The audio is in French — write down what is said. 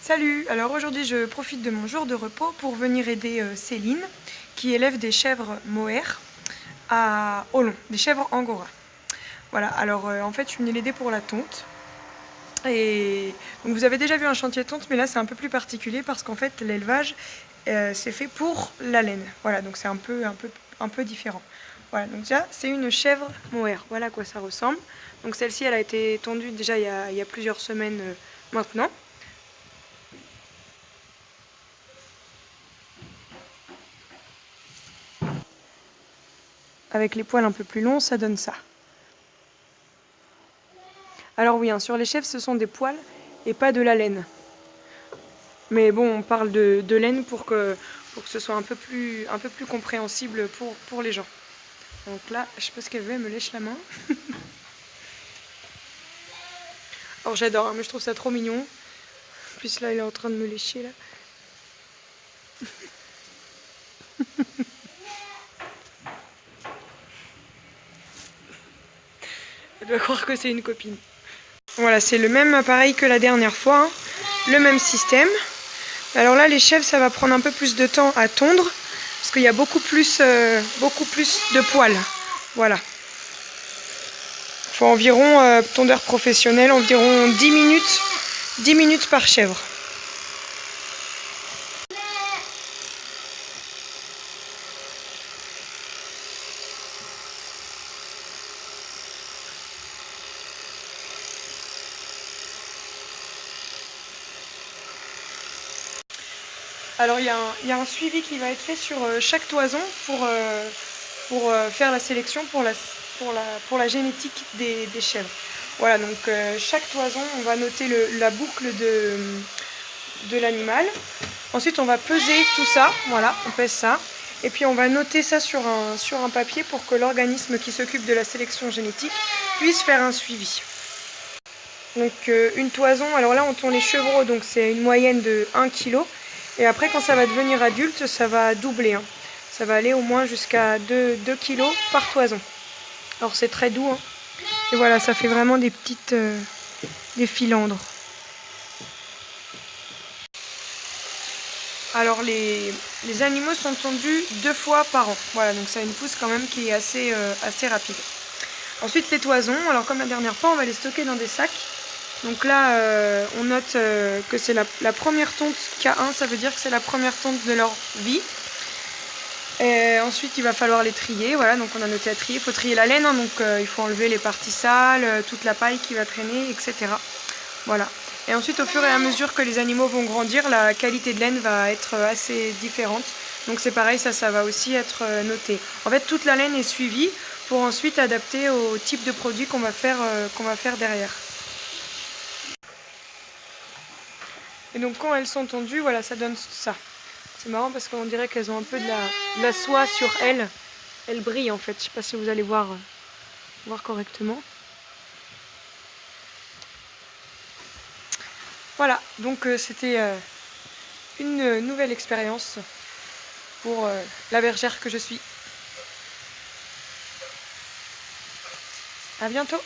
Salut! Alors aujourd'hui je profite de mon jour de repos pour venir aider Céline qui élève des chèvres mohair à Olon, des chèvres angora. Voilà, alors en fait je suis venue l'aider pour la tonte. Et donc vous avez déjà vu un chantier de tonte, mais là c'est un peu plus particulier parce qu'en fait l'élevage c'est fait pour la laine. Voilà, donc c'est un peu différent. Voilà, donc déjà c'est une chèvre mohair, voilà à quoi ça ressemble. Donc celle-ci elle a été tondue déjà il y a plusieurs semaines maintenant. Avec les poils un peu plus longs, ça donne ça. Alors oui, hein, sur les chèvres, ce sont des poils et pas de la laine. Mais bon, on parle de laine pour que ce soit un peu plus compréhensible pour les gens. Donc là, je sais pas ce qu'elle veut, elle me lèche la main. Alors j'adore, hein, mais je trouve ça trop mignon. En plus là, elle est en train de me lécher là. Elle doit croire que c'est une copine. Voilà, c'est le même appareil que la dernière fois, hein. Le même système. Alors là, les chèvres, ça va prendre un peu plus de temps à tondre, parce qu'il y a beaucoup plus de poils. Voilà. Il faut environ, tondeur professionnel, environ 10 minutes par chèvre. Alors il y a un suivi qui va être fait sur chaque toison pour faire la sélection pour la génétique des chèvres. Voilà, donc chaque toison, on va noter la boucle de l'animal. Ensuite, on va peser tout ça, voilà, on pèse ça. Et puis on va noter ça sur un papier pour que l'organisme qui s'occupe de la sélection génétique puisse faire un suivi. Donc une toison, alors là on tourne les chevreaux, donc c'est une moyenne de 1 kg. Et après quand ça va devenir adulte, ça va doubler, hein. Ça va aller au moins jusqu'à 2 kg par toison. Alors c'est très doux, hein. Et voilà, ça fait vraiment des petites des filandres. Alors les animaux sont tondus 2 fois par an. Voilà, donc ça a une pousse quand même qui est assez rapide. Ensuite les toisons, alors comme la dernière fois, on va les stocker dans des sacs. Donc là, on note que c'est la première tonte K1, ça veut dire que c'est la première tonte de leur vie. Et ensuite, il va falloir les trier. Voilà, donc on a noté à trier. Il faut trier la laine, hein, donc il faut enlever les parties sales, toute la paille qui va traîner, etc. Voilà. Et ensuite, au fur et à mesure que les animaux vont grandir, la qualité de laine va être assez différente. Donc c'est pareil, ça va aussi être noté. En fait, toute la laine est suivie pour ensuite adapter au type de produit qu'on va faire derrière. Et donc quand elles sont tondues, voilà, ça donne ça. C'est marrant parce qu'on dirait qu'elles ont un peu de la soie sur elles. Elles brillent en fait, je sais pas si vous allez voir correctement. Voilà, donc c'était une nouvelle expérience pour la bergère que je suis. À bientôt!